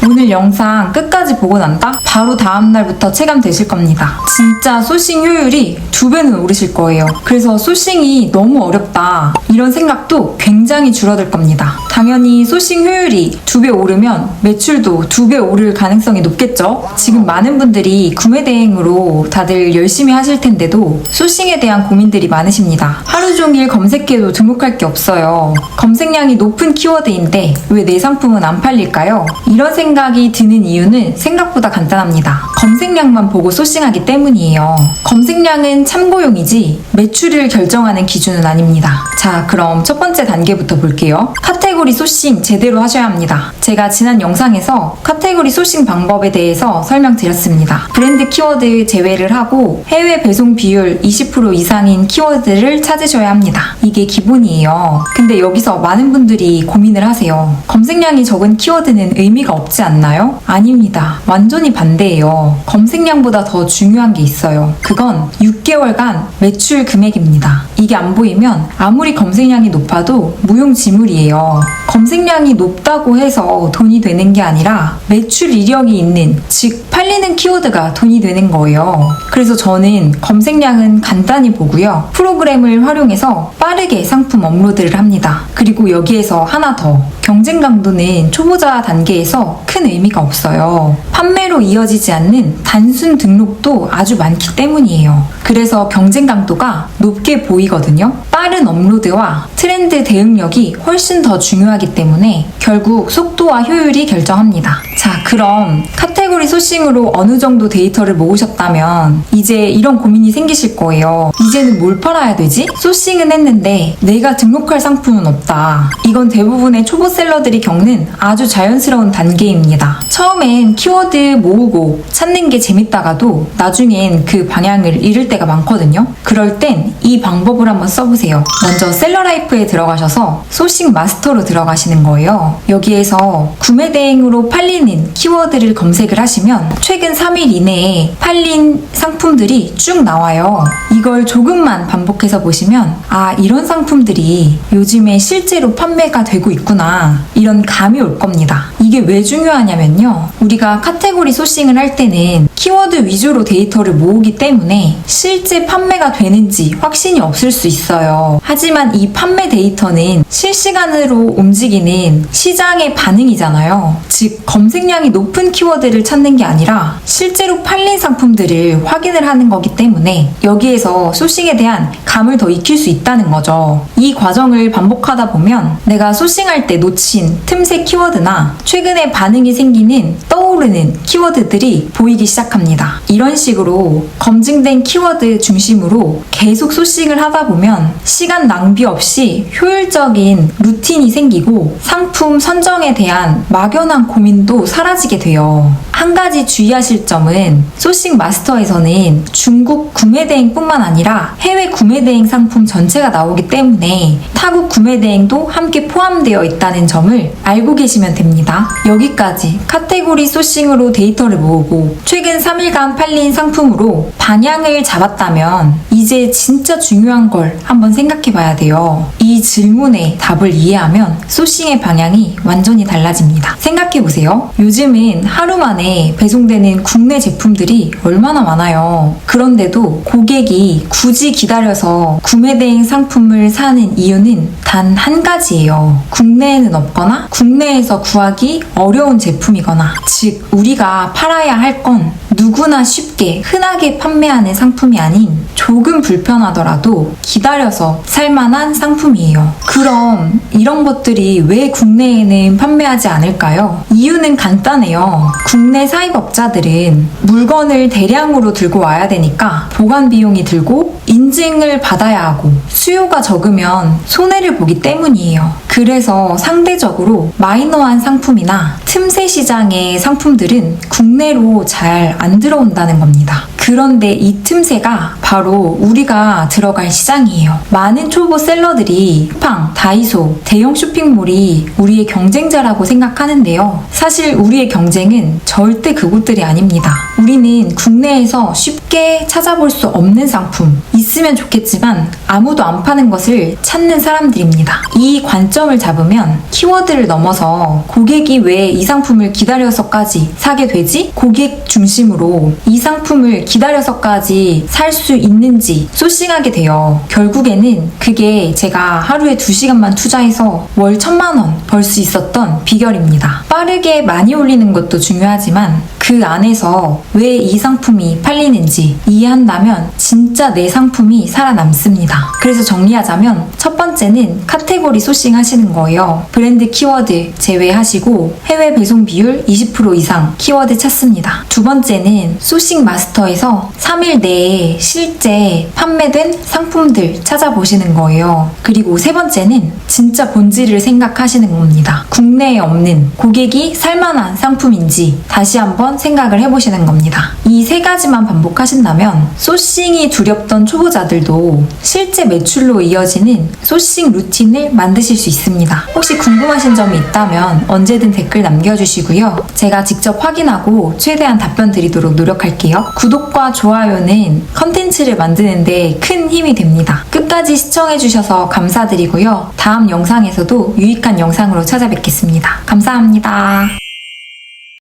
오늘 영상 끝까지 보고 난다? 바로 다음날부터 체감되실 겁니다. 진짜 소싱 효율이 2배는 오르실 거예요. 그래서 소싱이 너무 어렵다 이런 생각도 굉장히 줄어들 겁니다. 당연히 소싱 효율이 2배 오르면 매출도 2배 오를 가능성이 높겠죠? 지금 많은 분들이 구매 대행으로 다들 열심히 하실 텐데도 소싱에 대한 고민들이 많으십니다. 하루 종일 검색해도 등록할 게 없어요. 검색량이 높은 키워드인데 왜 내 상품은 안 팔릴까요? 이런 생각이 드는 이유는 생각보다 간단합니다. 검색량만 보고 소싱하기 때문이에요. 검색량은 참고용이지 매출을 결정하는 기준은 아닙니다. 자, 그럼 첫 번째 단계부터 볼게요. 카테고리 소싱 제대로 하셔야 합니다. 제가 지난 영상에서 카테고리 소싱 방법에 대해서 설명드렸습니다. 브랜드 키워드 제외를 하고 해외 배송 비율 20% 이상인 키워드를 찾으셔야 합니다. 이게 기본이에요. 근데 여기서 많은 분들이 고민을 하세요. 검색량이 적은 키워드는 의미가 없지 않나요? 아닙니다. 완전히 반대예요. 검색량보다 더 중요한 게 있어요. 그건 6개월간 매출 금액입니다. 이게 안 보이면 아무리 검색량이 높아도 무용지물이에요. 검색량이 높다고 해서 돈이 되는 게 아니라 매출 이력이 있는, 즉 팔리는 키워드가 돈이 되는 거예요. 그래서 저는 검색량은 간단히 보고요. 프로그램을 활용해서 빠르게 상품 업로드를 합니다. 그리고 여기에서 하나 더. 경쟁 강도는 초보자 단계에서 큰 의미가 없어요. 판매로 이어지지 않는 단순 등록도 아주 많기 때문이에요. 그래서 경쟁 강도가 높게 보이거든요. 빠른 업로드와 트렌드 대응력이 훨씬 더 중요하기 때문에 결국 속도와 효율이 결정합니다. 자, 그럼 카테고리 소싱으로 어느 정도 데이터를 모으셨다면 이제 이런 고민이 생기실 거예요. 이제는 뭘 팔아야 되지? 소싱은 했는데 내가 등록할 상품은 없다. 이건 대부분의 초보 셀러들이 겪는 아주 자연스러운 단계입니다. 처음엔 키워드 모으고 찾는 게 재밌다가도 나중엔 그 방향을 잃을 때가 많거든요. 그럴 땐 이 방법을 한번 써보세요. 먼저 셀러라이프에 들어가셔서 소싱 마스터로 들어가시는 거예요. 여기에서 구매 대행으로 팔리는 키워드를 검색을 하시면 최근 3일 이내에 팔린 상품들이 쭉 나와요. 이걸 조금만 반복해서 보시면 아, 이런 상품들이 요즘에 실제로 판매가 되고 있구나, 이런 감이 올 겁니다. 이게 왜 중요하냐면요, 우리가 카테고리 소싱을 할 때는 키워드 위주로 데이터를 모으기 때문에 실제 판매가 되는지 확신이 없을 수 있어요. 하지만 이 판매 데이터는 실시간으로 움직이는 시장의 반응이잖아요. 즉 검색량이 높은 키워드를 찾는 게 아니라 실제로 팔린 상품들을 확인을 하는 거기 때문에 여기에서 소싱에 대한 감을 더 익힐 수 있다는 거죠. 이 과정을 반복하다 보면 내가 소싱할 때 놓친 틈새 키워드나 최근에 반응이 생기는 떠오르는 키워드들이 보이기 시작합니다. 이런 식으로 검증된 키워드 중심으로 계속 소싱을 하다 보면 시간 낭비 없이 효율적인 루틴이 생기고 상품 선정에 대한 막연한 고민도 사라지게 돼요. 한 가지 주의하실 점은 소싱 마스터에서는 중국 구매 대행뿐만 아니라 해외 구매 대행 상품 전체가 나오기 때문에 타국 구매 대행도 함께 포함되어 있다는 점을 알고 계시면 됩니다. 여기까지 카테고리 소싱으로 데이터를 모으고 최근 3일간 팔린 상품으로 방향을 잡았다면 이제 진짜 중요한 걸 한번 생각해 봐야 돼요. 이 질문의 답을 이해하면 소싱의 방향이 완전히 달라집니다. 생각해 보세요. 요즘은 하루 만에 배송되는 국내 제품들이 얼마나 많아요. 그런데도 고객이 굳이 기다려서 구매 대행 상품을 사는 이유는 단 한 가지예요. 국내에는 없거나 국내에서 구하기 어려운 제품이거나, 즉 우리가 팔아야 할 건 누구나 쉽게 흔하게 판매하는 상품이 아닌 조금 불편하더라도 기다려서 살만한 상품이에요. 그럼 이런 것들이 왜 국내에는 판매하지 않을까요? 이유는 간단해요. 국내 사입업자들은 물건을 대량으로 들고 와야 되니까 보관 비용이 들고 인증을 받아야 하고 수요가 적으면 손해를 보기 때문이에요. 그래서 상대적으로 마이너한 상품이나 틈새 시장의 상품들은 국내로 잘 안 들어온다는 겁니다. 그런데 이 틈새가 바로 우리가 들어갈 시장이에요. 많은 초보 셀러들이 쿠팡, 다이소, 대형 쇼핑몰이 우리의 경쟁자라고 생각하는데요. 사실 우리의 경쟁은 절대 그곳들이 아닙니다. 우리는 국내에서 쉽게 찾아볼 수 없는 상품, 있으면 좋겠지만 아무도 안 파는 것을 찾는 사람들입니다. 이 관점을 잡으면 키워드를 넘어서 고객이 왜 이 상품을 기다려서까지 사게 되지? 고객 중심으로 이 상품을 기다려서까지 살 수 있는지 소싱하게 돼요. 결국에는 그게 제가 하루에 2시간만 투자해서 월 1,000만 원 벌 수 있었던 비결입니다. 빠르게 많이 올리는 것도 중요하지만 그 안에서 왜 이 상품이 팔리는지 이해한다면 진짜 내 상품이 살아남습니다. 그래서 정리하자면 첫 번째는 카테고리 소싱 하시는 거예요. 브랜드 키워드 제외하시고 해외 배송 비율 20% 이상 키워드 찾습니다. 두 번째는 소싱 마스터에서 3일 내에 실제 판매된 상품들 찾아보시는 거예요. 그리고 세 번째는 진짜 본질을 생각하시는 겁니다. 국내에 없는 고객이 살만한 상품인지 다시 한번 생각을 해보시는 겁니다. 이 세 가지만 반복하신다면 소싱이 두렵던 초보자들도 실제 매출로 이어지는 소싱 루틴을 만드실 수 있습니다. 혹시 궁금하신 점이 있다면 언제든 댓글 남겨주시고요. 제가 직접 확인하고 최대한 답변 드리도록 노력할게요. 구독과 좋아요는 컨텐츠를 만드는데 큰 힘이 됩니다. 끝까지 시청해주셔서 감사드리고요. 다음 영상에서도 유익한 영상으로 찾아뵙겠습니다. 감사합니다.